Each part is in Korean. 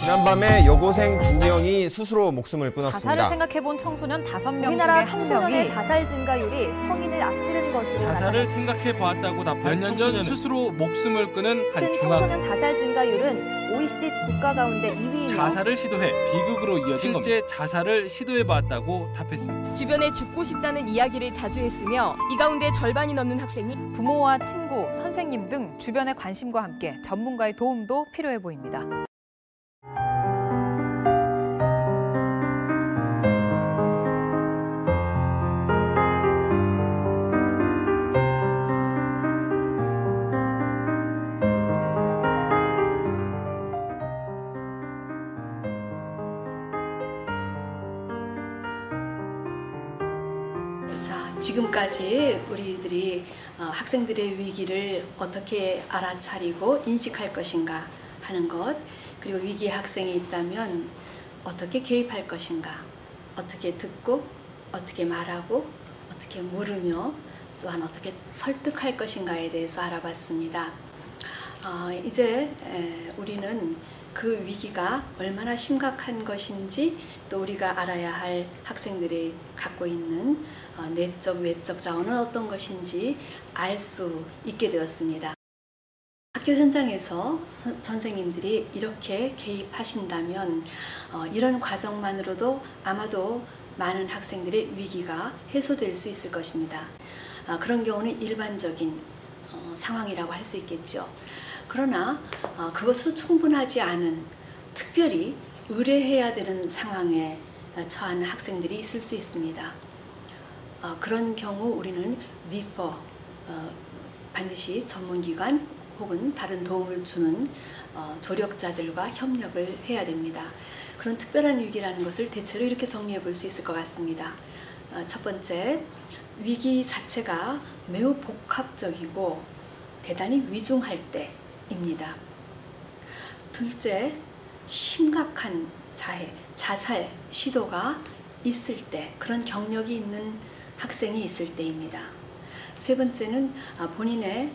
지난밤에 여고생 2명이 스스로 목숨을 끊었습니다. 자살을 생각해본 청소년 5명 중에 우리나라 1명이 청소년의 자살 증가율이 성인을 앞지른 것으로 자살을 생각해보았다고 답한 몇 년 전 스스로 목숨을 끊은 한 청소년 중학생. 자살 증가율은 OECD 국가 가운데 2위이며 자살을 시도해 비극으로 이어진 실제 자살을 시도해봤다고 답했습니다. 주변에 죽고 싶다는 이야기를 자주 했으며 이 가운데 절반이 넘는 학생이 부모와 친구, 선생님 등 주변의 관심과 함께 전문가의 도움도 필요해 보입니다. 자, 지금까지 우리들이 학생들의 위기를 어떻게 알아차리고 인식할 것인가 하는 것, 그리고 위기의 학생이 있다면 어떻게 개입할 것인가, 어떻게 듣고, 어떻게 말하고, 어떻게 물으며, 또한 어떻게 설득할 것인가에 대해서 알아봤습니다. 이제 우리는 그 위기가 얼마나 심각한 것인지, 또 우리가 알아야 할 학생들이 갖고 있는 내적, 외적 자원은 어떤 것인지 알 수 있게 되었습니다. 학교 현장에서 선생님들이 이렇게 개입하신다면 이런 과정만으로도 아마도 많은 학생들의 위기가 해소될 수 있을 것입니다. 그런 경우는 일반적인 상황이라고 할 수 있겠죠. 그러나 그것으로 충분하지 않은, 특별히 의뢰해야 되는 상황에 처한 학생들이 있을 수 있습니다. 그런 경우 우리는 리퍼, 반드시 전문기관 혹은 다른 도움을 주는 조력자들과 협력을 해야 됩니다. 그런 특별한 위기라는 것을 대체로 이렇게 정리해 볼 수 있을 것 같습니다. 첫 번째, 위기 자체가 매우 복합적이고 대단히 위중할 때입니다. 둘째, 심각한 자살 시도가 있을 때, 그런 경력이 있는 학생이 있을 때입니다. 세 번째는 본인의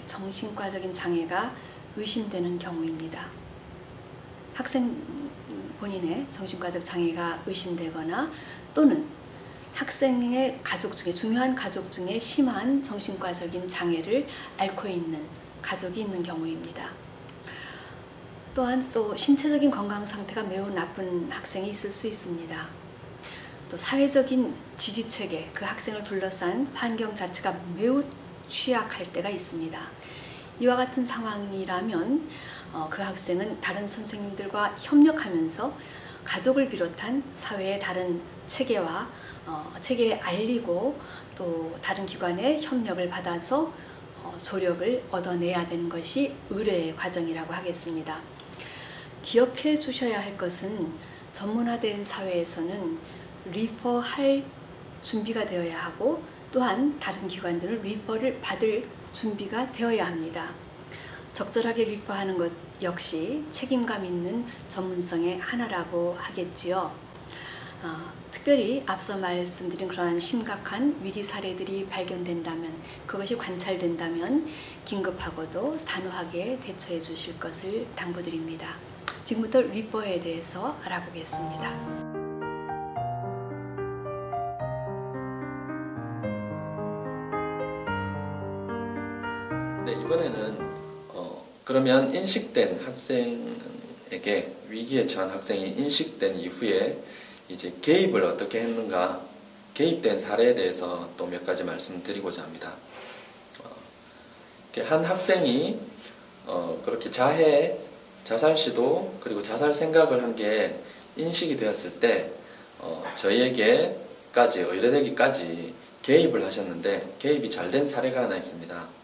정신과적인 장애가 의심되는 경우입니다. 학생 본인의 정신과적 장애가 의심되거나 또는 학생의 가족 중에, 중요한 가족 중에 심한 정신과적인 장애를 앓고 있는 가족이 있는 경우입니다. 또한 또 신체적인 건강 상태가 매우 나쁜 학생이 있을 수 있습니다. 또 사회적인 지지체계, 그 학생을 둘러싼 환경 자체가 매우 취약할 때가 있습니다. 이와 같은 상황이라면 그 학생은 다른 선생님들과 협력하면서 가족을 비롯한 사회의 다른 체계에 알리고 또 다른 기관의 협력을 받아서 조력을 얻어내야 되는 것이 의뢰의 과정이라고 하겠습니다. 기억해 주셔야 할 것은 전문화된 사회에서는 리퍼할 준비가 되어야 하고 또한 다른 기관들은 리퍼를 받을 준비가 되어야 합니다. 적절하게 리퍼하는 것 역시 책임감 있는 전문성의 하나라고 하겠지요. 특별히 앞서 말씀드린 그러한 심각한 위기 사례들이 발견된다면, 그것이 관찰된다면 긴급하고도 단호하게 대처해 주실 것을 당부드립니다. 지금부터 리퍼에 대해서 알아보겠습니다. 네, 이번에는 그러면 인식된 학생에게, 위기에 처한 학생이 인식된 이후에 이제 개입을 어떻게 했는가, 개입된 사례에 대해서 또 몇 가지 말씀드리고자 합니다. 한 학생이 그렇게 자살 시도 그리고 자살 생각을 한 게 인식이 되었을 때 저희에게까지, 의뢰되기까지 개입을 하셨는데 개입이 잘 된 사례가 하나 있습니다.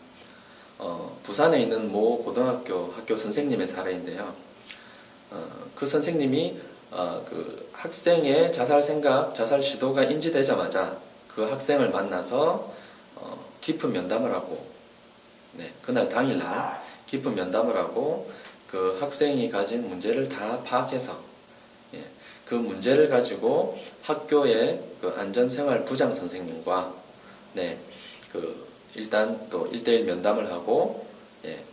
부산에 있는 모 고등학교 학교 선생님의 사례인데요. 그 선생님이 그 학생의 자살 생각, 자살 시도가 인지되자마자 그 학생을 만나서 깊은 면담을 하고, 그날 당일날 깊은 면담을 하고 그 학생이 가진 문제를 다 파악해서 그 문제를 가지고 학교의 그 안전생활 부장 선생님과 일단 또 1대1 면담을 하고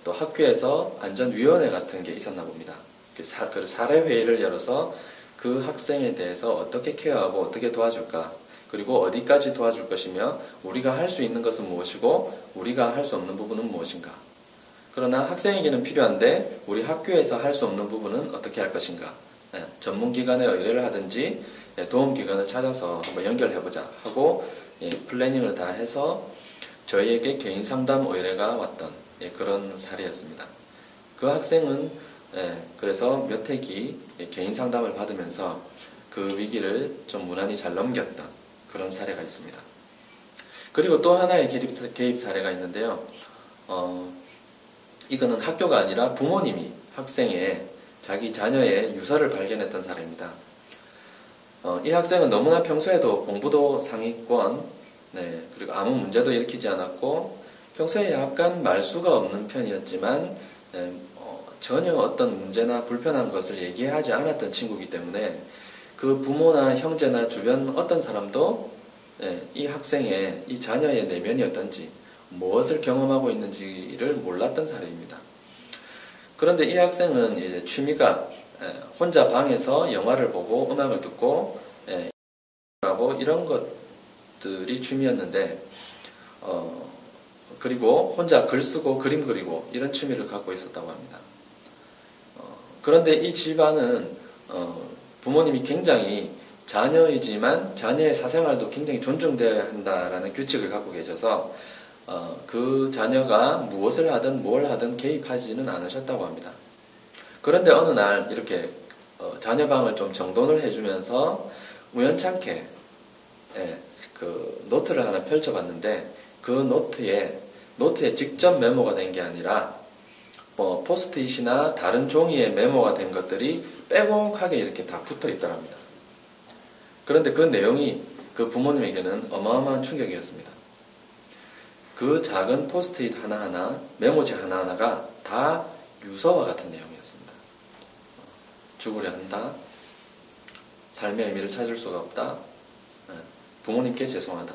또 학교에서 안전위원회 같은 게 있었나 봅니다. 그 사례회의를 열어서 그 학생에 대해서 어떻게 케어하고 어떻게 도와줄까, 그리고 어디까지 도와줄 것이며 우리가 할 수 있는 것은 무엇이고 우리가 할 수 없는 부분은 무엇인가, 그러나 학생에게는 필요한데 우리 학교에서 할 수 없는 부분은 어떻게 할 것인가, 전문기관에 의뢰를 하든지 도움기관을 찾아서 한번 연결해보자 하고 플래닝을 다 해서 저희에게 개인상담 의뢰가 왔던 그런 사례였습니다. 그 학생은 그래서 몇 회기 개인상담을 받으면서 그 위기를 좀 무난히 잘 넘겼던 그런 사례가 있습니다. 그리고 또 하나의 개입 사례가 있는데요. 이거는 학교가 아니라 부모님이 학생의 자기 자녀의 유서를 발견했던 사례입니다. 이 학생은 너무나 평소에도 공부도 상위권, 그리고 아무 문제도 일으키지 않았고 평소에 약간 말수가 없는 편이었지만 전혀 어떤 문제나 불편한 것을 얘기하지 않았던 친구이기 때문에 그 부모나 형제나 주변 어떤 사람도 이 학생의, 이 자녀의 내면이 어떤지, 무엇을 경험하고 있는지를 몰랐던 사례입니다. 그런데 이 학생은 이제 취미가 혼자 방에서 영화를 보고 음악을 듣고 하고 이런 것들이 취미였는데 그리고 혼자 글 쓰고 그림 그리고 이런 취미를 갖고 있었다고 합니다. 그런데 이 집안은 부모님이 굉장히 자녀이지만 자녀의 사생활도 굉장히 존중되어야 한다라는 규칙을 갖고 계셔서 그 자녀가 무엇을 하든 뭘 하든 개입하지는 않으셨다고 합니다. 그런데 어느 날 이렇게 자녀 방을 좀 정돈을 해주면서 우연찮게 그 노트를 하나 펼쳐봤는데 그 노트에 직접 메모가 된 게 아니라 뭐 포스트잇이나 다른 종이에 메모가 된 것들이 빼곡하게 이렇게 다 붙어 있더랍니다. 그런데 그 내용이 그 부모님에게는 어마어마한 충격이었습니다. 그 작은 포스트잇 하나하나, 메모지 하나하나가 다 유서와 같은 내용이었습니다. 죽으려 한다. 삶의 의미를 찾을 수가 없다. 부모님께 죄송하다.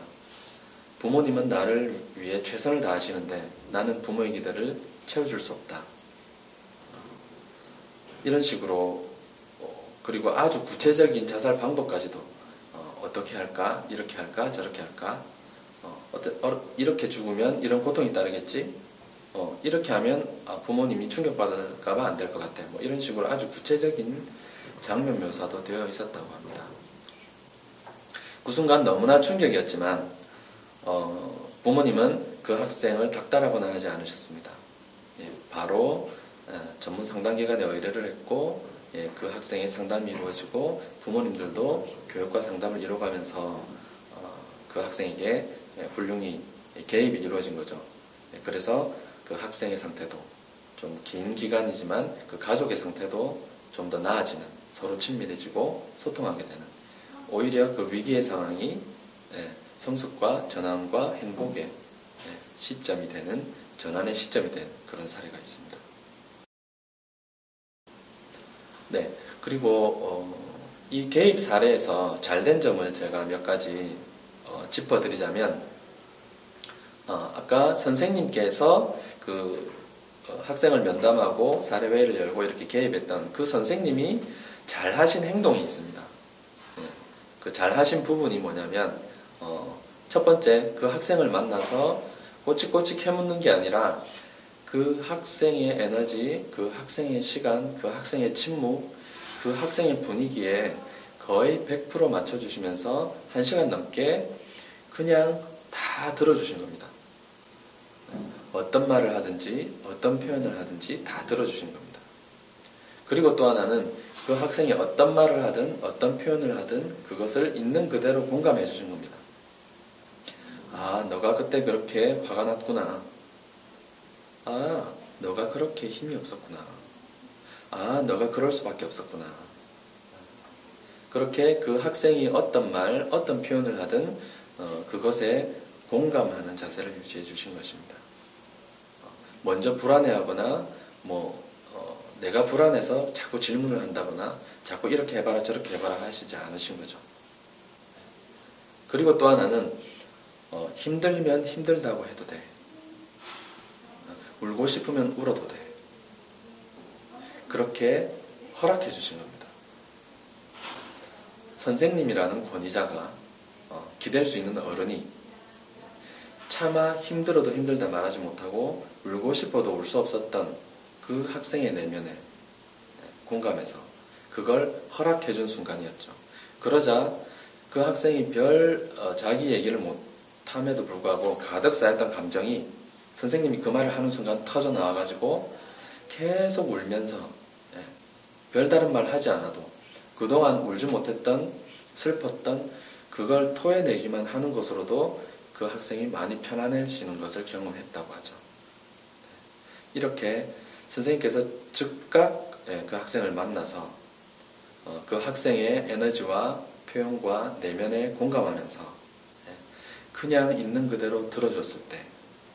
부모님은 나를 위해 최선을 다하시는데 나는 부모의 기대를 채워줄 수 없다. 이런 식으로 그리고 아주 구체적인 자살 방법까지도 어떻게 할까? 이렇게 할까? 저렇게 할까? 이렇게 죽으면 이런 고통이 따르겠지? 이렇게 하면 부모님이 충격받을까봐 안 될 것 같아. 뭐 이런 식으로 아주 구체적인 장면 묘사도 되어 있었다고 합니다. 그 순간 너무나 충격이었지만 부모님은 그 학생을 닥달하거나 하지 않으셨습니다. 바로 전문 상담기관에 의뢰를 했고 그 학생의 상담이 이루어지고 부모님들도 교육과 상담을 이뤄가면서 그 학생에게 훌륭히 개입이 이루어진 거죠. 그래서 그 학생의 상태도 좀 긴 기간이지만 그 가족의 상태도 좀 더 나아지는, 서로 친밀해지고 소통하게 되는, 오히려 그 위기의 상황이 성숙과 전환과 행복의 시점이 되는, 전환의 시점이 된 그런 사례가 있습니다. 네, 그리고 이 개입 사례에서 잘된 점을 제가 몇 가지 짚어드리자면 아까 선생님께서 그 학생을 면담하고 사례회의를 열고 이렇게 개입했던 그 선생님이 잘하신 행동이 있습니다. 그 잘하신 부분이 뭐냐면 첫 번째, 그 학생을 만나서 꼬치꼬치 캐묻는 게 아니라 그 학생의 에너지, 그 학생의 시간, 그 학생의 침묵, 그 학생의 분위기에 거의 100% 맞춰주시면서 1시간 넘게 그냥 다 들어주신 겁니다. 어떤 말을 하든지 어떤 표현을 하든지 다 들어주신 겁니다. 그리고 또 하나는 그 학생이 어떤 말을 하든 어떤 표현을 하든 그것을 있는 그대로 공감해 주신 겁니다. 아, 너가 그때 그렇게 화가 났구나. 아, 너가 그렇게 힘이 없었구나. 아, 너가 그럴 수밖에 없었구나. 그렇게 그 학생이 어떤 말, 어떤 표현을 하든 그것에 공감하는 자세를 유지해 주신 것입니다. 먼저 불안해하거나 내가 불안해서 자꾸 질문을 한다거나 자꾸 이렇게 해봐라 저렇게 해봐라 하시지 않으신 거죠. 그리고 또 하나는 힘들면 힘들다고 해도 돼. 울고 싶으면 울어도 돼. 그렇게 허락해 주신 겁니다. 선생님이라는 권위자가 기댈 수 있는 어른이 차마 힘들어도 힘들다 말하지 못하고 울고 싶어도 울 수 없었던 그 학생의 내면에 공감해서 그걸 허락해 준 순간이었죠. 그러자 그 학생이 자기 얘기를 못함에도 불구하고 가득 쌓였던 감정이 선생님이 그 말을 하는 순간 터져 나와가지고 계속 울면서 별다른 말 하지 않아도 그동안 울지 못했던 슬펐던 그걸 토해내기만 하는 것으로도 그 학생이 많이 편안해지는 것을 경험했다고 하죠. 이렇게 선생님께서 즉각 그 학생을 만나서 그 학생의 에너지와 표현과 내면에 공감하면서 그냥 있는 그대로 들어줬을 때,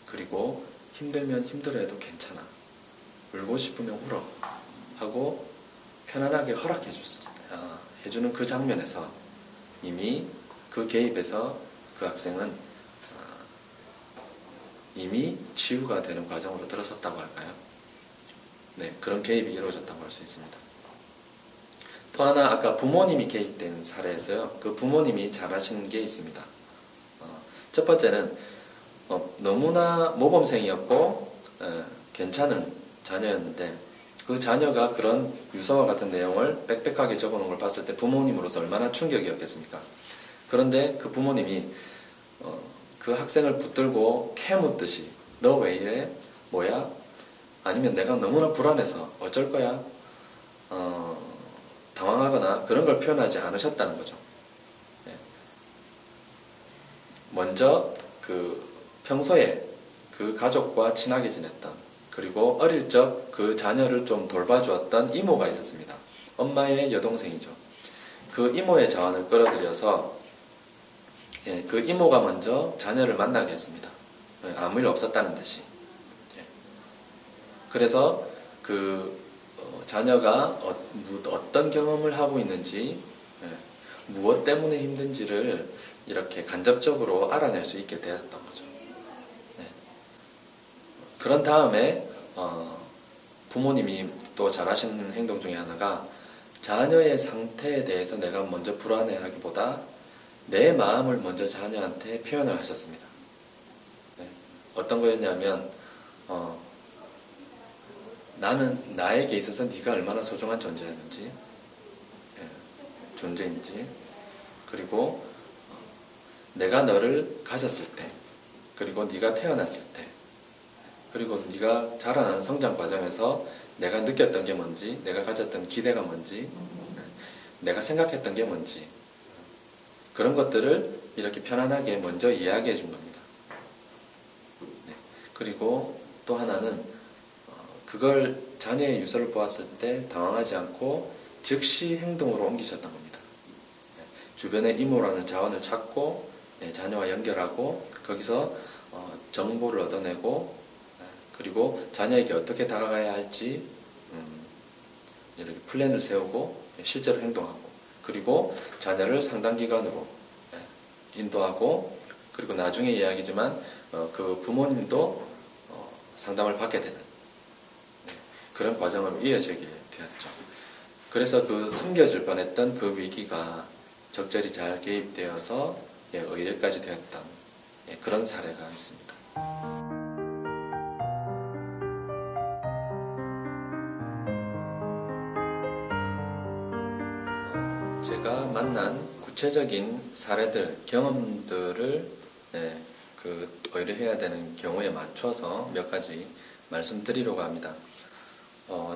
그리고 힘들면 힘들어해도 괜찮아, 울고 싶으면 울어 하고 편안하게 허락해 해주는 그 장면에서 이미 그 개입에서 그 학생은 이미 치유가 되는 과정으로 들어섰다고 할까요? 네, 그런 개입이 이루어졌다고 할 수 있습니다. 또 하나, 아까 부모님이 개입된 사례에서요, 그 부모님이 잘하시는 게 있습니다. 첫 번째는 너무나 모범생이었고 괜찮은 자녀였는데 그 자녀가 그런 유서와 같은 내용을 빽빽하게 적어놓은 걸 봤을 때 부모님으로서 얼마나 충격이었겠습니까? 그런데 그 부모님이 그 학생을 붙들고 캐묻듯이 너 왜 이래? 뭐야? 아니면 내가 너무나 불안해서 어쩔 거야? 당황하거나 그런 걸 표현하지 않으셨다는 거죠. 먼저 평소에 그 가족과 친하게 지냈던, 그리고 어릴 적 그 자녀를 좀 돌봐주었던 이모가 있었습니다. 엄마의 여동생이죠. 그 이모의 자원을 끌어들여서 그 이모가 먼저 자녀를 만나게 했습니다. 아무 일 없었다는 듯이. 그래서 자녀가 어떤 경험을 하고 있는지, 무엇 때문에 힘든지를 이렇게 간접적으로 알아낼 수 있게 되었던 거죠. 그런 다음에 부모님이 또 잘하시는 행동 중에 하나가 자녀의 상태에 대해서 내가 먼저 불안해하기보다 내 마음을 먼저 자녀한테 표현을 하셨습니다. 어떤 거였냐면 나는 나에게 있어서 네가 얼마나 소중한 존재인지, 그리고 내가 너를 가졌을 때, 그리고 네가 태어났을 때, 그리고 네가 자라나는 성장 과정에서 내가 느꼈던 게 뭔지, 내가 가졌던 기대가 뭔지, 내가 생각했던 게 뭔지, 그런 것들을 이렇게 편안하게 먼저 이야기해 준 겁니다. 그리고 또 하나는 그걸 자녀의 유서를 보았을 때 당황하지 않고 즉시 행동으로 옮기셨던 겁니다. 주변의 이모라는 자원을 찾고 자녀와 연결하고 거기서 정보를 얻어내고, 그리고 자녀에게 어떻게 다가가야 할지 이렇게 플랜을 세우고 실제로 행동하고, 그리고 자녀를 상당 기간으로 인도하고, 그리고 나중에 이야기지만 그 부모님도 상담을 받게 되는 그런 과정으로 이어지게 되었죠. 그래서 그 숨겨질 뻔했던 그 위기가 적절히 잘 개입되어서 의뢰까지 되었던 그런 사례가 있습니다. 제가 만난 구체적인 사례들, 경험들을 의뢰해야 되는 경우에 맞춰서 몇 가지 말씀드리려고 합니다.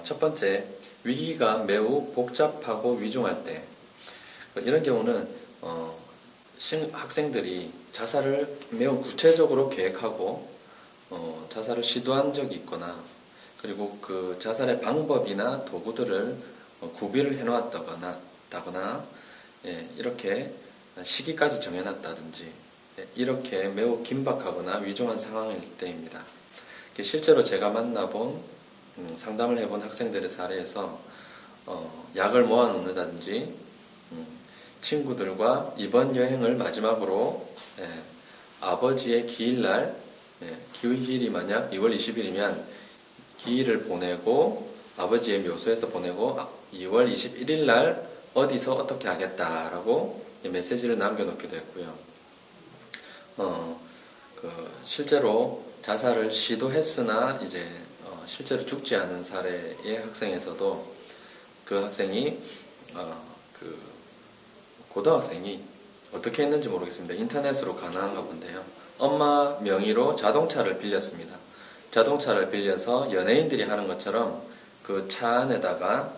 첫 번째, 위기가 매우 복잡하고 위중할 때, 이런 경우는 학생들이 자살을 매우 구체적으로 계획하고 자살을 시도한 적이 있거나, 그리고 그 자살의 방법이나 도구들을 구비를 해놓았다거나 이렇게 시기까지 정해놨다든지, 이렇게 매우 긴박하거나 위중한 상황일 때입니다. 실제로 제가 만나본 상담을 해본 학생들의 사례에서 약을 모아놓는다든지 친구들과 이번 여행을 마지막으로 아버지의 기일날 기일이 만약 2월 20일이면 기일을 보내고 아버지의 묘소에서 보내고 2월 21일 날 어디서 어떻게 하겠다라고 메시지를 남겨놓기도 했고요. 실제로 자살을 시도했으나 이제 실제로 죽지 않은 사례의 학생에서도 그 학생이 고등학생이 어떻게 했는지 모르겠습니다. 인터넷으로 가능한가 본데요. 엄마 명의로 자동차를 빌렸습니다. 자동차를 빌려서 연예인들이 하는 것처럼 그 차 안에다가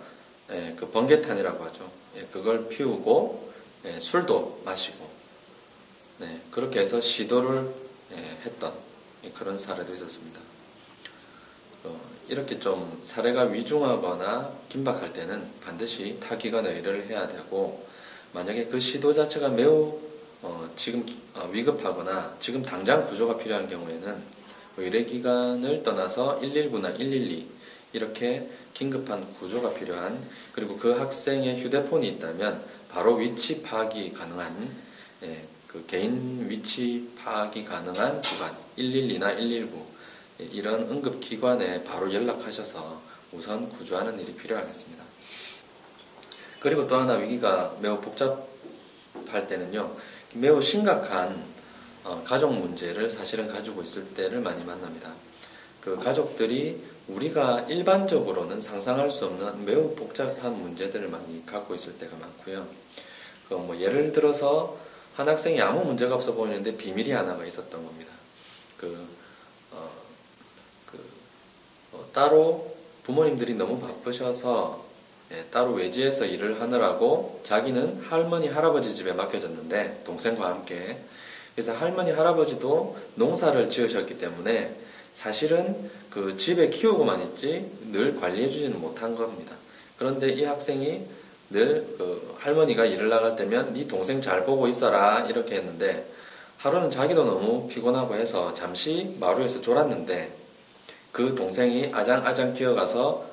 그 번개탄이라고 하죠. 그걸 피우고 술도 마시고 그렇게 해서 시도를 했던 그런 사례도 있었습니다. 이렇게 좀 사례가 위중하거나 긴박할 때는 반드시 타기관에 의뢰를 해야 되고, 만약에 그 시도 자체가 매우 지금 위급하거나 지금 당장 구조가 필요한 경우에는 의뢰기관을 떠나서 119나 112 이렇게 긴급한 구조가 필요한, 그리고 그 학생의 휴대폰이 있다면 바로 위치 파악이 가능한 그 개인 위치 파악이 가능한 기관 112나 119 이런 응급기관에 바로 연락하셔서 우선 구조하는 일이 필요하겠습니다. 그리고 또 하나 위기가 매우 복잡할 때는요, 매우 심각한 가족 문제를 사실은 가지고 있을 때를 많이 만납니다. 그 가족들이 우리가 일반적으로는 상상할 수 없는 매우 복잡한 문제들을 많이 갖고 있을 때가 많고요. 예를 들어서 한 학생이 아무 문제가 없어 보이는데 비밀이 하나가 있었던 겁니다. 따로 부모님들이 너무 바쁘셔서 따로 외지에서 일을 하느라고 자기는 할머니 할아버지 집에 맡겨졌는데, 동생과 함께. 그래서 할머니 할아버지도 농사를 지으셨기 때문에 사실은 그 집에 키우고만 있지 늘 관리해주지는 못한 겁니다. 그런데 이 학생이 늘 그 할머니가 일을 나갈 때면 네 동생 잘 보고 있어라 이렇게 했는데, 하루는 자기도 너무 피곤하고 해서 잠시 마루에서 졸았는데 그 동생이 아장아장 기어가서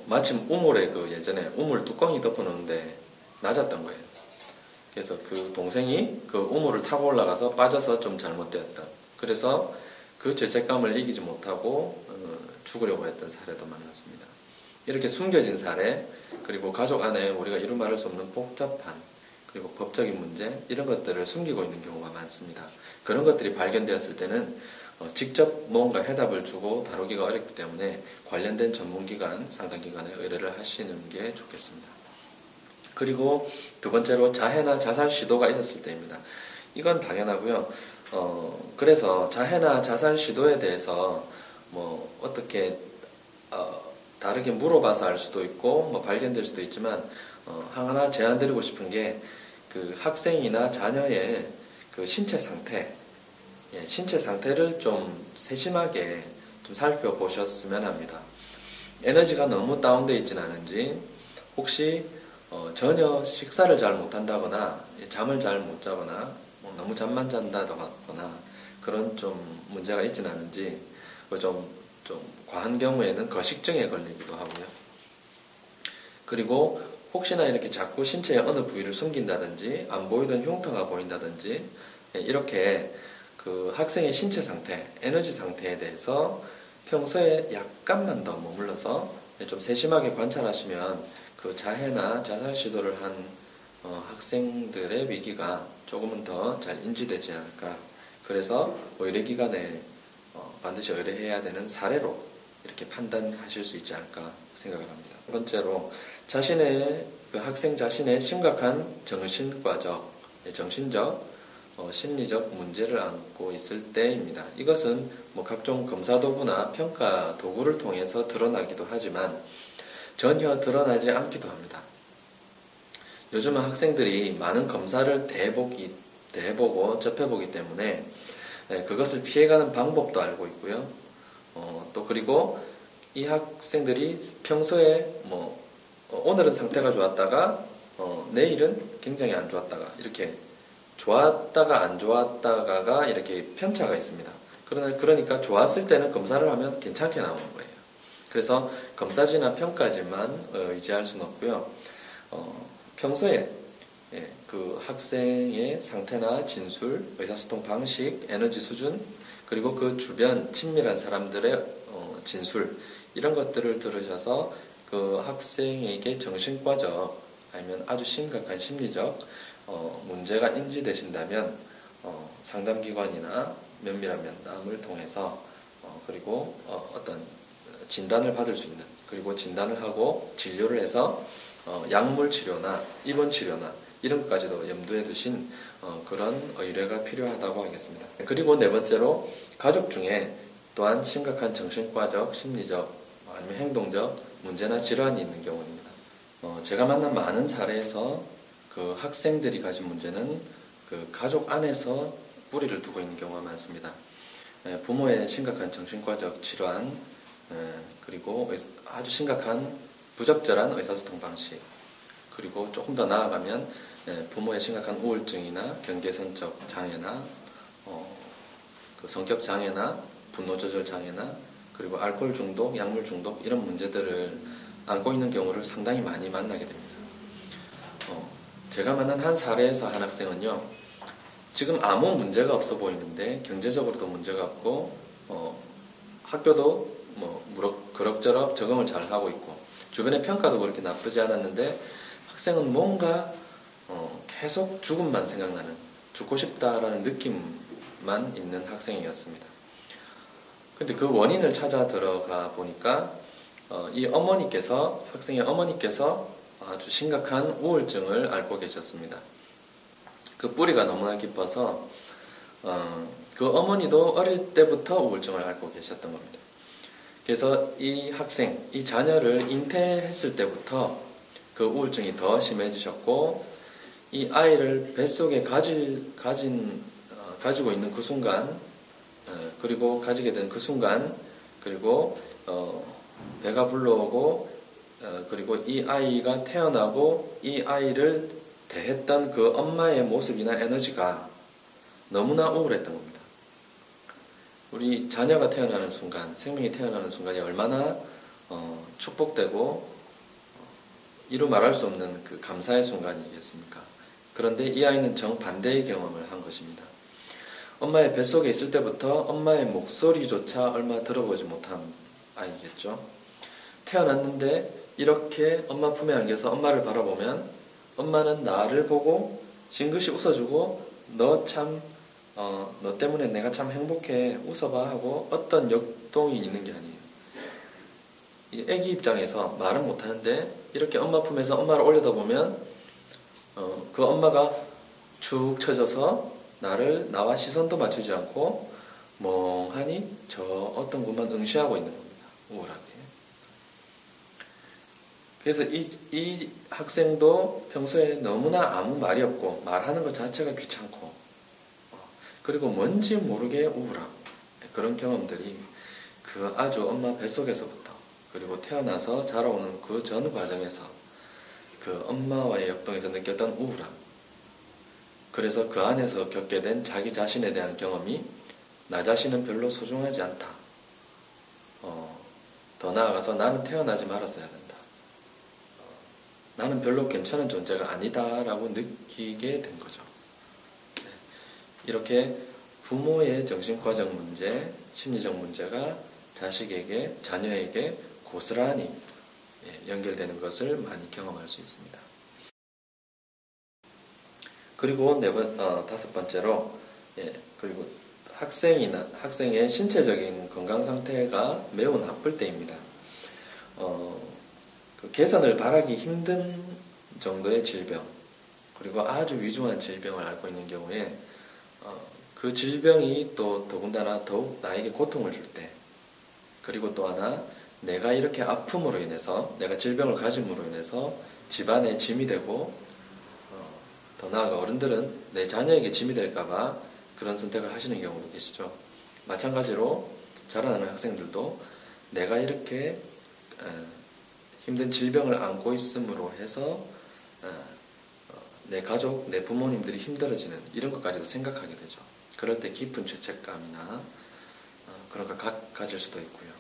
마침 우물에 예전에 우물 뚜껑이 덮어놓는데 낮았던 거예요. 그래서 그 동생이 그 우물을 타고 올라가서 빠져서 좀 잘못되었다. 그래서 그 죄책감을 이기지 못하고 죽으려고 했던 사례도 많았습니다. 이렇게 숨겨진 사례, 그리고 가족 안에 우리가 이루 말할 수 없는 복잡한, 그리고 법적인 문제, 이런 것들을 숨기고 있는 경우가 많습니다. 그런 것들이 발견되었을 때는 직접 뭔가 해답을 주고 다루기가 어렵기 때문에 관련된 전문기관, 상담기관에 의뢰를 하시는 게 좋겠습니다. 그리고 두 번째로 자해나 자살 시도가 있었을 때입니다. 이건 당연하고요. 그래서 자해나 자살 시도에 대해서 어떻게 다르게 물어봐서 알 수도 있고 발견될 수도 있지만, 하나 제안드리고 싶은 게 그 학생이나 자녀의 그 신체 상태를 좀 세심하게 좀 살펴보셨으면 합니다. 에너지가 너무 다운되어 있지는 않은지, 혹시 전혀 식사를 잘 못한다거나 잠을 잘 못 자거나 너무 잠만 잔다거나 그런 좀 문제가 있지는 않은지, 좀 과한 경우에는 거식증에 걸리기도 하고요. 그리고 혹시나 이렇게 자꾸 신체의 어느 부위를 숨긴다든지 안 보이던 흉터가 보인다든지 이렇게 그 학생의 신체 상태, 에너지 상태에 대해서 평소에 약간만 더 머물러서 좀 세심하게 관찰하시면 그 자해나 자살 시도를 한 학생들의 위기가 조금은 더 잘 인지되지 않을까. 그래서 의료기관에 반드시 의뢰해야 되는 사례로 이렇게 판단하실 수 있지 않을까 생각을 합니다. 두 번째로, 그 학생 자신의 심각한 정신적, 심리적 문제를 안고 있을 때입니다. 이것은 각종 검사 도구나 평가 도구를 통해서 드러나기도 하지만 전혀 드러나지 않기도 합니다. 요즘은 학생들이 많은 검사를 대보고 접해보기 때문에 그것을 피해가는 방법도 알고 있고요. 또 그리고 이 학생들이 평소에 오늘은 상태가 좋았다가 내일은 굉장히 안 좋았다가, 이렇게 좋았다가 안 좋았다가가 이렇게 편차가 있습니다. 그러니까 좋았을 때는 검사를 하면 괜찮게 나오는 거예요. 그래서 검사지나 평가지만 의지할 수는 없고요. 평소에 그 학생의 상태나 진술, 의사소통 방식, 에너지 수준, 그리고 그 주변 친밀한 사람들의 진술, 이런 것들을 들으셔서 그 학생에게 정신과적 아니면 아주 심각한 심리적 문제가 인지되신다면 상담기관이나 면밀한 면담을 통해서 그리고 어떤 진단을 받을 수 있는, 그리고 진단을 하고 진료를 해서 약물 치료나 입원 치료나 이런 것까지도 염두에 두신 그런 의뢰가 필요하다고 하겠습니다. 그리고 네 번째로 가족 중에 또한 심각한 정신과적, 심리적 아니면 행동적 문제나 질환이 있는 경우입니다. 제가 만난 많은 사례에서 그 학생들이 가진 문제는 그 가족 안에서 뿌리를 두고 있는 경우가 많습니다. 부모의 심각한 정신과적 질환, 그리고 아주 심각한 부적절한 의사소통 방식, 그리고 조금 더 나아가면 부모의 심각한 우울증이나 경계선적 장애나 그 성격 장애나 분노 조절 장애나 그리고 알코올 중독, 약물 중독 이런 문제들을 안고 있는 경우를 상당히 많이 만나게 됩니다. 제가 만난 한 사례에서 한 학생은요, 지금 아무 문제가 없어 보이는데 경제적으로도 문제가 없고 학교도 그럭저럭 적응을 잘 하고 있고 주변의 평가도 그렇게 나쁘지 않았는데 학생은 뭔가 계속 죽음만 생각나는, 죽고 싶다라는 느낌만 있는 학생이었습니다. 근데 그 원인을 찾아 들어가 보니까 이 어머니께서, 학생의 어머니께서 아주 심각한 우울증을 앓고 계셨습니다. 그 뿌리가 너무나 깊어서 그 어머니도 어릴 때부터 우울증을 앓고 계셨던 겁니다. 그래서 이 학생, 이 자녀를 잉태했을 때부터 그 우울증이 더 심해지셨고, 이 아이를 뱃속에 가지고 있는 그 순간, 그리고 가지게 된 그 순간, 그리고 배가 불러오고, 그리고 이 아이가 태어나고 이 아이를 대했던 그 엄마의 모습이나 에너지가 너무나 우울했던 겁니다. 우리 자녀가 태어나는 순간, 생명이 태어나는 순간이 얼마나 축복되고 이루 말할 수 없는 그 감사의 순간이겠습니까? 그런데 이 아이는 정반대의 경험을 한 것입니다. 엄마의 뱃속에 있을 때부터 엄마의 목소리조차 얼마 들어보지 못한 아이겠죠. 태어났는데 이렇게 엄마 품에 안겨서 엄마를 바라보면 엄마는 나를 보고 싱긋이 웃어주고 너 때문에 내가 참 행복해, 웃어봐 하고 어떤 역동이 있는 게 아니에요. 이 애기 입장에서 말은 못하는데 이렇게 엄마 품에서 엄마를 올려다보면 그 엄마가 축 처져서 나와 시선도 맞추지 않고 멍하니 저 어떤 곳만 응시하고 있는 겁니다. 우울하게. 그래서 이 학생도 평소에 너무나 아무 말이 없고 말하는 것 자체가 귀찮고 그리고 뭔지 모르게 우울하고 그런 경험들이 그 아주 엄마 뱃속에서부터 그리고 태어나서 자라오는 그 전 과정에서 그 엄마와의 역동에서 느꼈던 우울함, 그래서 그 안에서 겪게 된 자기 자신에 대한 경험이 나 자신은 별로 소중하지 않다. 더 나아가서 나는 태어나지 말았어야 된다. 나는 별로 괜찮은 존재가 아니다라고 느끼게 된 거죠. 이렇게 부모의 정신과적 문제, 심리적 문제가 자식에게, 자녀에게 고스란히 연결되는 것을 많이 경험할 수 있습니다. 그리고 다섯 번째로, 그리고 학생의 신체적인 건강 상태가 매우 나쁠 때입니다. 그 개선을 바라기 힘든 정도의 질병, 그리고 아주 위중한 질병을 앓고 있는 경우에 그 질병이 또 더군다나 더욱 나에게 고통을 줄 때, 그리고 또 하나 내가 이렇게 아픔으로 인해서, 내가 질병을 가짐으로 인해서 집안에 짐이 되고 더 나아가 어른들은 내 자녀에게 짐이 될까봐 그런 선택을 하시는 경우도 계시죠. 마찬가지로 자라나는 학생들도 내가 이렇게 힘든 질병을 안고 있음으로 해서 내 가족, 내 부모님들이 힘들어지는 이런 것까지도 생각하게 되죠. 그럴 때 깊은 죄책감이나 그런 걸 가질 수도 있고요.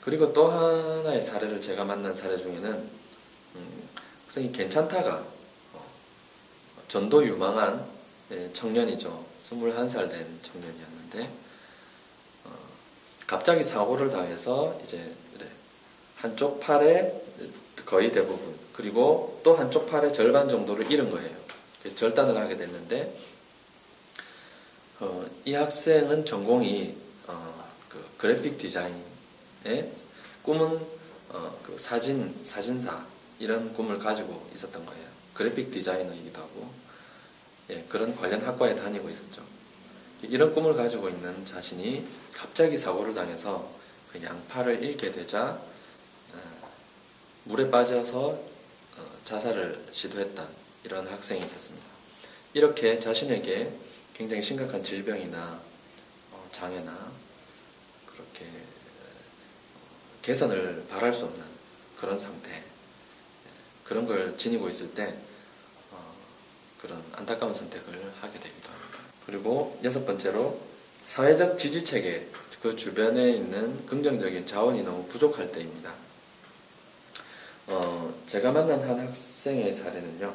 그리고 또 하나의 사례를 제가 만난 사례 중에는 학생이 괜찮다가 전도 유망한 청년이죠. 21살 된 청년이었는데 갑자기 사고를 당해서 이제 한쪽 팔에 거의 대부분 그리고 또 한쪽 팔의 절반 정도를 잃은 거예요. 그래서 절단을 하게 됐는데 이 학생은 전공이 그 그래픽 디자인의 꿈은 그 사진사 이런 꿈을 가지고 있었던 거예요. 그래픽 디자이너이기도 하고 그런 관련 학과에 다니고 있었죠. 이런 꿈을 가지고 있는 자신이 갑자기 사고를 당해서 그 양팔을 잃게 되자 물에 빠져서 자살을 시도했던 이런 학생이 있었습니다. 이렇게 자신에게 굉장히 심각한 질병이나 장애나 그렇게 개선을 바랄 수 없는 그런 상태, 그런 걸 지니고 있을 때 그런 안타까운 선택을 하게 되기도 합니다. 그리고 6번째로 사회적 지지체계, 그 주변에 있는 긍정적인 자원이 너무 부족할 때입니다. 제가 만난 한 학생의 사례는요,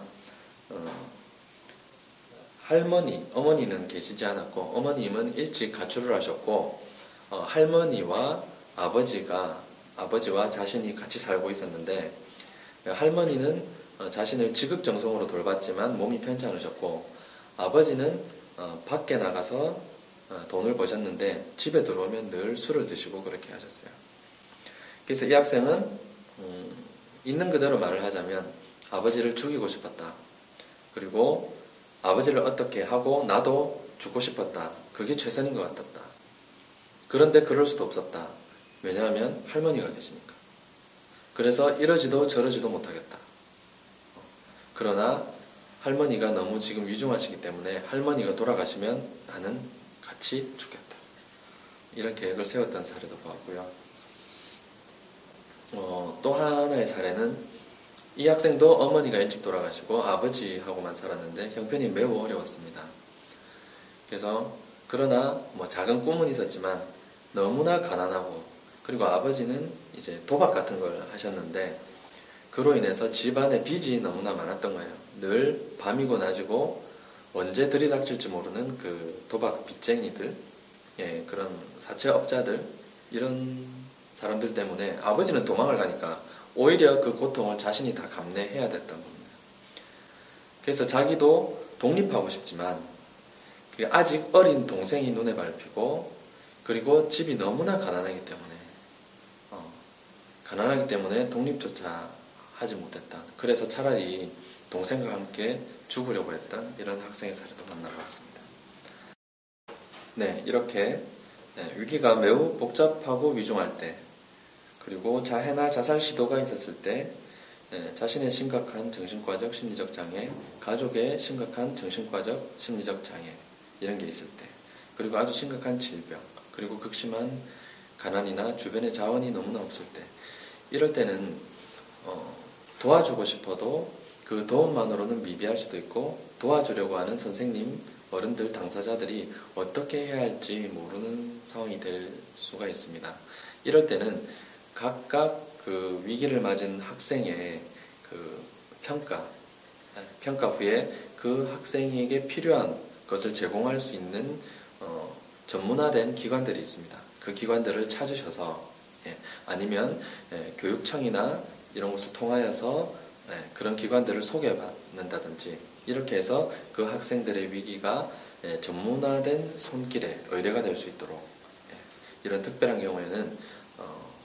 어머니는 계시지 않았고, 어머님은 일찍 가출을 하셨고, 할머니와 아버지와 자신이 같이 살고 있었는데, 할머니는 자신을 지극정성으로 돌봤지만 몸이 편찮으셨고, 아버지는 밖에 나가서 돈을 버셨는데 집에 들어오면 늘 술을 드시고 그렇게 하셨어요. 그래서 이 학생은 있는 그대로 말을 하자면 아버지를 죽이고 싶었다. 그리고 아버지를 어떻게 하고 나도 죽고 싶었다. 그게 최선인 것 같았다. 그런데 그럴 수도 없었다. 왜냐하면 할머니가 계시니까. 그래서 이러지도 저러지도 못하겠다. 그러나 할머니가 너무 지금 위중하시기 때문에 할머니가 돌아가시면 나는 같이 죽겠다. 이런 계획을 세웠던 사례도 보았고요. 또 하나의 사례는 이 학생도 어머니가 일찍 돌아가시고 아버지하고만 살았는데 형편이 매우 어려웠습니다. 그래서 그러나 작은 꿈은 있었지만 너무나 가난하고, 그리고 아버지는 이제 도박 같은 걸 하셨는데 그로 인해서 집안에 빚이 너무나 많았던 거예요. 늘 밤이고 낮이고 언제 들이닥칠지 모르는 그 도박 빚쟁이들, 그런 사채업자들, 이런 사람들 때문에 아버지는 도망을 가니까 오히려 그 고통을 자신이 다 감내해야 됐던 겁니다. 그래서 자기도 독립하고 싶지만 아직 어린 동생이 눈에 밟히고, 그리고 집이 너무나 가난하기 때문에 독립조차 하지 못했다. 그래서 차라리 동생과 함께 죽으려고 했던 이런 학생의 사례도 만나봤습니다. 네, 이렇게 위기가 매우 복잡하고 위중할 때, 그리고 자해나 자살 시도가 있었을 때, 자신의 심각한 정신과적 심리적 장애, 가족의 심각한 정신과적 심리적 장애, 이런 게 있을 때, 그리고 아주 심각한 질병, 그리고 극심한 가난이나 주변의 자원이 너무나 없을 때, 이럴 때는 도와주고 싶어도 그 도움만으로는 미비할 수도 있고, 도와주려고 하는 선생님, 어른들, 당사자들이 어떻게 해야 할지 모르는 상황이 될 수가 있습니다. 이럴 때는 각각 그 위기를 맞은 학생의 그 평가 후에 그 학생에게 필요한 것을 제공할 수 있는 전문화된 기관들이 있습니다. 그 기관들을 찾으셔서, 아니면 교육청이나 이런 곳을 통하여서 그런 기관들을 소개받는다든지, 이렇게 해서 그 학생들의 위기가 전문화된 손길에 의뢰가 될 수 있도록, 이런 특별한 경우에는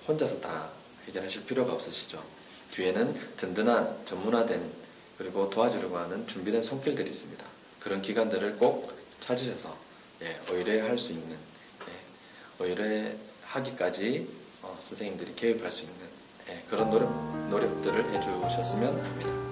혼자서 다 해결하실 필요가 없으시죠. 뒤에는 든든한 전문화된, 그리고 도와주려고 하는 준비된 손길들이 있습니다. 그런 기관들을 꼭 찾으셔서 의뢰할 수 있는, 의뢰하기까지 선생님들이 개입할 수 있는 그런 노력들을 해주셨으면 합니다.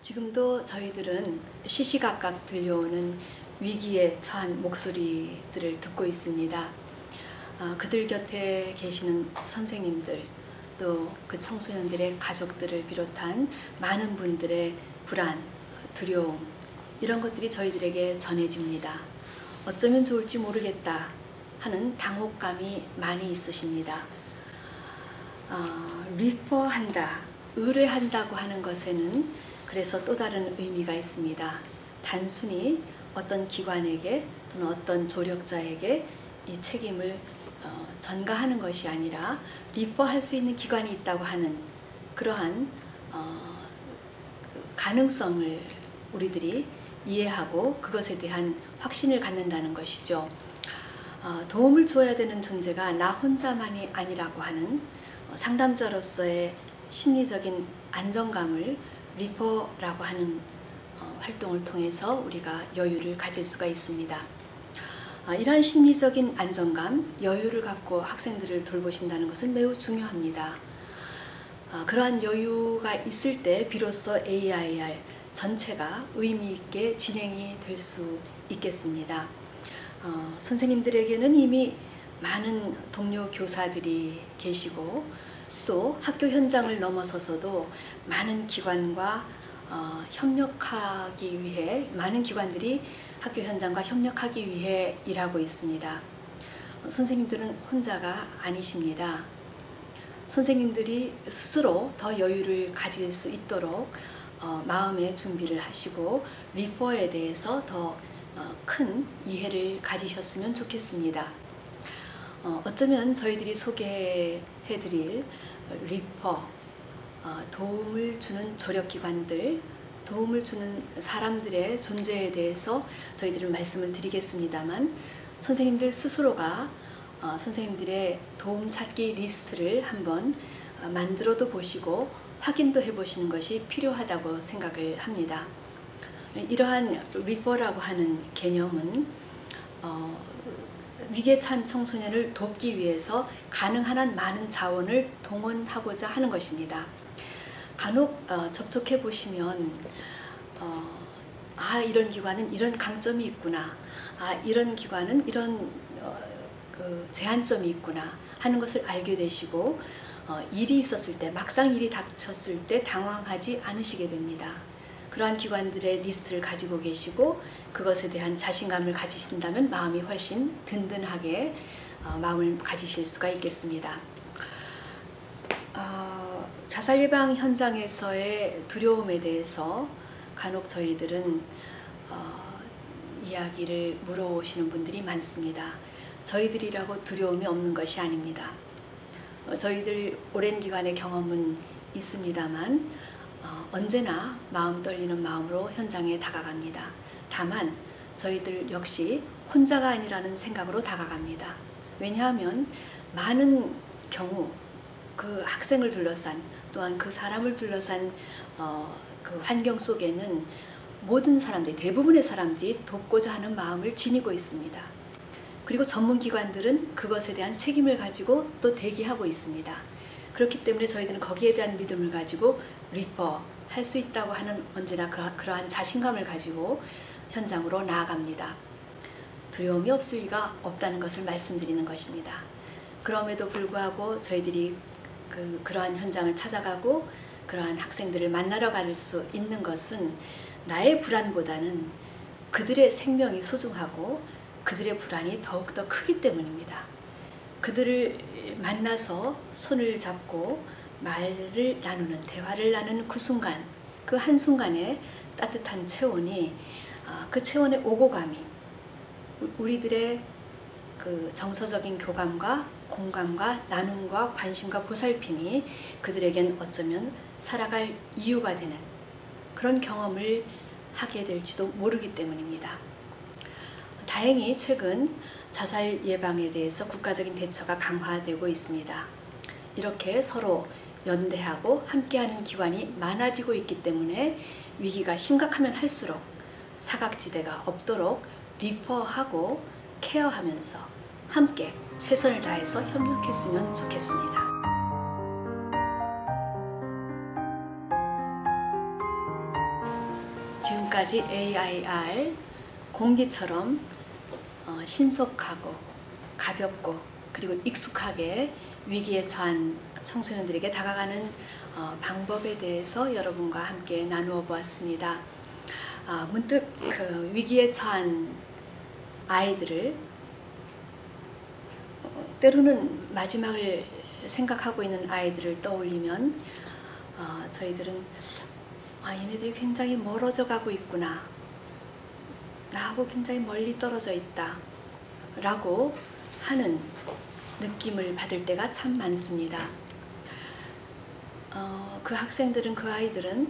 지금도 저희들은 시시각각 들려오는 위기에 처한 목소리들을 듣고 있습니다. 그들 곁에 계시는 선생님들, 또 그 청소년들의 가족들을 비롯한 많은 분들의 불안, 두려움, 이런 것들이 저희들에게 전해집니다. 어쩌면 좋을지 모르겠다 하는 당혹감이 많이 있으십니다. 리퍼한다, 의뢰한다고 하는 것에는 그래서 또 다른 의미가 있습니다. 단순히 어떤 기관에게 또는 어떤 조력자에게 이 책임을 전가하는 것이 아니라 리퍼할 수 있는 기관이 있다고 하는 그러한 가능성을 우리들이 이해하고 그것에 대한 확신을 갖는다는 것이죠. 도움을 줘야 되는 존재가 나 혼자만이 아니라고 하는 상담자로서의 심리적인 안정감을 리퍼라고 하는 활동을 통해서 우리가 여유를 가질 수가 있습니다. 이러한 심리적인 안정감, 여유를 갖고 학생들을 돌보신다는 것은 매우 중요합니다. 그러한 여유가 있을 때 비로소 AIR 전체가 의미 있게 진행이 될 수 있겠습니다. 선생님들에게는 이미 많은 동료 교사들이 계시고 또 학교 현장을 넘어서서도 많은 기관과 협력하기 위해 많은 기관들이 학교 현장과 협력하기 위해 일하고 있습니다. 선생님들은 혼자가 아니십니다. 선생님들이 스스로 더 여유를 가질 수 있도록 마음의 준비를 하시고 리퍼에 대해서 더 큰 이해를 가지셨으면 좋겠습니다. 어쩌면 저희들이 소개해드릴 리퍼, 도움을 주는 조력기관들, 도움을 주는 사람들의 존재에 대해서 저희들은 말씀을 드리겠습니다만 선생님들 스스로가 선생님들의 도움 찾기 리스트를 한번 만들어도 보시고 확인도 해보시는 것이 필요하다고 생각을 합니다. 이러한 리퍼라고 하는 개념은 위기에 처한 청소년을 돕기 위해서 가능한 한 많은 자원을 동원하고자 하는 것입니다. 간혹 접촉해 보시면 이런 기관은 이런 강점이 있구나, 이런 기관은 이런 제한점이 있구나 하는 것을 알게 되시고 일이 있었을 때, 막상 일이 닥쳤을 때 당황하지 않으시게 됩니다. 그러한 기관들의 리스트를 가지고 계시고 그것에 대한 자신감을 가지신다면 마음이 훨씬 든든하게 마음을 가지실 수가 있겠습니다. 자살 예방 현장에서의 두려움에 대해서 간혹 저희들은 이야기를 물어오시는 분들이 많습니다. 저희들이라고 두려움이 없는 것이 아닙니다. 저희들 오랜 기간의 경험은 있습니다만 언제나 마음 떨리는 마음으로 현장에 다가갑니다. 다만 저희들 역시 혼자가 아니라는 생각으로 다가갑니다. 왜냐하면 많은 경우 그 학생을 둘러싼 또한 그 사람을 둘러싼 그 환경 속에는 모든 사람들이, 대부분의 사람들이 돕고자 하는 마음을 지니고 있습니다. 그리고 전문기관들은 그것에 대한 책임을 가지고 또 대기하고 있습니다. 그렇기 때문에 저희들은 거기에 대한 믿음을 가지고 리퍼 할 수 있다고 하는 언제나 그러한 자신감을 가지고 현장으로 나아갑니다. 두려움이 없을 리가 없다는 것을 말씀드리는 것입니다. 그럼에도 불구하고 저희들이 그러한 현장을 찾아가고 그러한 학생들을 만나러 갈 수 있는 것은 나의 불안보다는 그들의 생명이 소중하고 그들의 불안이 더욱더 크기 때문입니다. 그들을 만나서 손을 잡고 말을 나누는, 대화를 나누는 그 순간, 그 한순간의 따뜻한 체온이, 그 체온의 오고감이 우리들의 그 정서적인 교감과 공감과 나눔과 관심과 보살핌이 그들에겐 어쩌면 살아갈 이유가 되는 그런 경험을 하게 될지도 모르기 때문입니다. 다행히 최근 자살 예방에 대해서 국가적인 대처가 강화되고 있습니다. 이렇게 서로 연대하고 함께하는 기관이 많아지고 있기 때문에 위기가 심각하면 할수록 사각지대가 없도록 리퍼하고 케어하면서 함께 최선을 다해서 협력했으면 좋겠습니다. 지금까지 AIR 공기처럼 신속하고 가볍고 그리고 익숙하게 위기에 처한 청소년들에게 다가가는 방법에 대해서 여러분과 함께 나누어 보았습니다. 문득 그 위기에 처한 아이들을 때로는 마지막을 생각하고 있는 아이들을 떠올리면 저희들은 얘네들이 굉장히 멀어져 가고 있구나, 나하고 굉장히 멀리 떨어져 있다 라고 하는 느낌을 받을 때가 참 많습니다. 그 학생들은, 그 아이들은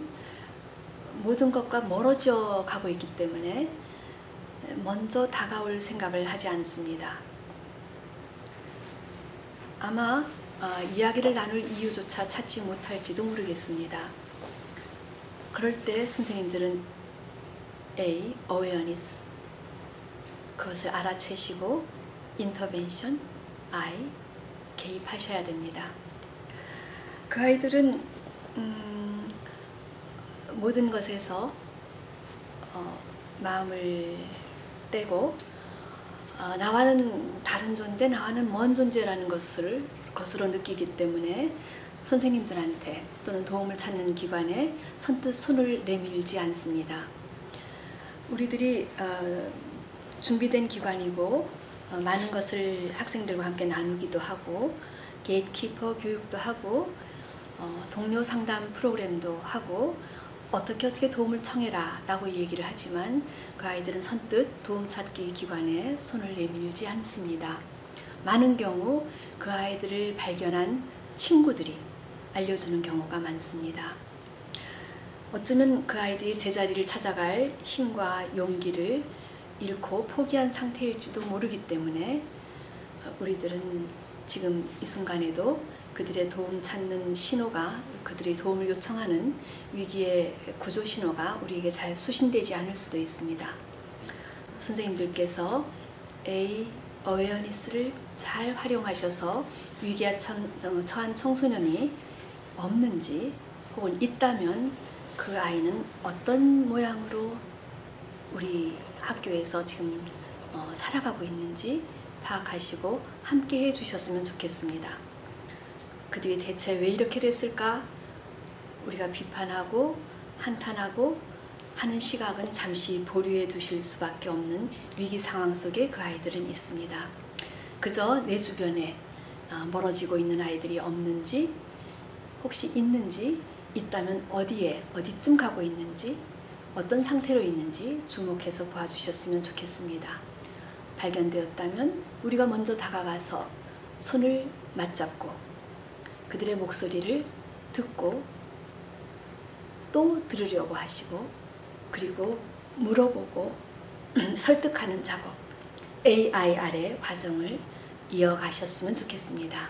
모든 것과 멀어져 가고 있기 때문에 먼저 다가올 생각을 하지 않습니다. 아마 이야기를 나눌 이유조차 찾지 못할지도 모르겠습니다. 그럴 때 선생님들은 A. awareness, 그것을 알아채시고 intervention, I. 개입하셔야 됩니다. 그 아이들은 모든 것에서 마음을 떼고 나와는 다른 존재, 나와는 먼 존재라는 것으로 느끼기 때문에 선생님들한테 또는 도움을 찾는 기관에 선뜻 손을 내밀지 않습니다. 우리들이 준비된 기관이고 많은 것을 학생들과 함께 나누기도 하고 게이트키퍼 교육도 하고 동료 상담 프로그램도 하고 어떻게 도움을 청해라 라고 얘기를 하지만 그 아이들은 선뜻 도움 찾기 기관에 손을 내밀지 않습니다. 많은 경우 그 아이들을 발견한 친구들이 알려주는 경우가 많습니다. 어쩌면 그 아이들이 제자리를 찾아갈 힘과 용기를 잃고 포기한 상태일지도 모르기 때문에 우리들은 지금 이 순간에도 그들의 도움 찾는 신호가, 그들이 도움을 요청하는 위기의 구조 신호가 우리에게 잘 수신되지 않을 수도 있습니다. 선생님들께서 A. awareness를 잘 활용하셔서 위기에 처한 청소년이 없는지 혹은 있다면 그 아이는 어떤 모양으로 우리 학교에서 지금 살아가고 있는지 파악하시고 함께 해주셨으면 좋겠습니다. 그들이 대체 왜 이렇게 됐을까? 우리가 비판하고 한탄하고 하는 시각은 잠시 보류해 두실 수밖에 없는 위기 상황 속에 그 아이들은 있습니다. 그저 내 주변에 멀어지고 있는 아이들이 없는지, 혹시 있는지, 있다면 어디쯤 가고 있는지, 어떤 상태로 있는지 주목해서 봐주셨으면 좋겠습니다. 발견되었다면 우리가 먼저 다가가서 손을 맞잡고 그들의 목소리를 듣고 또 들으려고 하시고 그리고 물어보고 설득하는 작업, AIR의 과정을 이어가셨으면 좋겠습니다.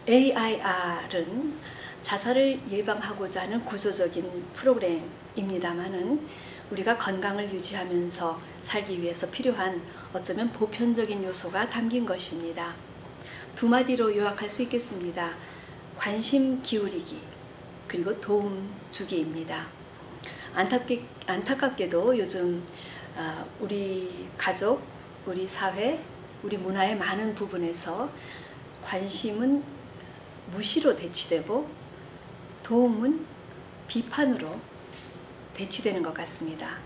AIR은 자살을 예방하고자 하는 구조적인 프로그램입니다만은 우리가 건강을 유지하면서 살기 위해서 필요한 어쩌면 보편적인 요소가 담긴 것입니다. 두 마디로 요약할 수 있겠습니다. 관심 기울이기 그리고 도움 주기입니다. 안타깝게도 요즘 우리 가족, 우리 사회, 우리 문화의 많은 부분에서 관심은 무시로 대치되고 도움은 비판으로 대치되는 것 같습니다.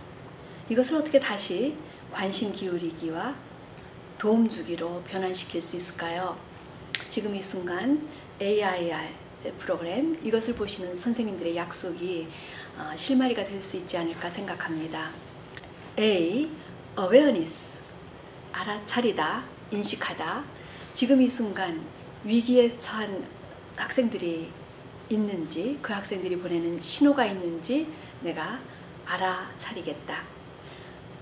이것을 어떻게 다시 관심 기울이기와 도움 주기로 변환시킬 수 있을까요? 지금 이 순간 AIR 프로그램, 이것을 보시는 선생님들의 약속이 실마리가 될 수 있지 않을까 생각합니다. A. awareness, 알아차리다, 인식하다. 지금 이 순간 위기에 처한 학생들이 있는지, 그 학생들이 보내는 신호가 있는지 내가 알아차리겠다.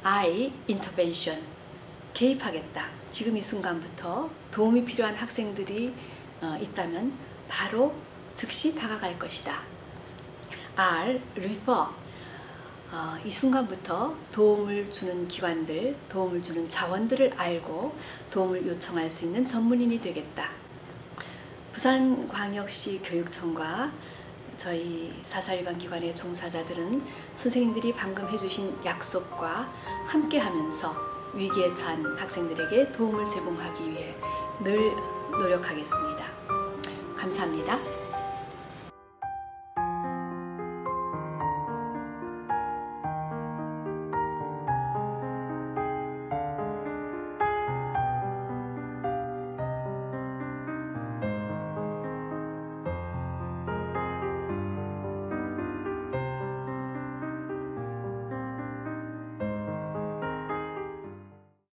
I. intervention, 개입하겠다. 지금 이 순간부터 도움이 필요한 학생들이 있다면 바로 즉시 다가갈 것이다. R. refer, 이 순간부터 도움을 주는 기관들, 도움을 주는 자원들을 알고 도움을 요청할 수 있는 전문인이 되겠다. 부산광역시 교육청과 저희 사사일반 기관의 종사자들은 선생님들이 방금 해주신 약속과 함께하면서 위기에 처한 학생들에게 도움을 제공하기 위해 늘 노력하겠습니다. 감사합니다.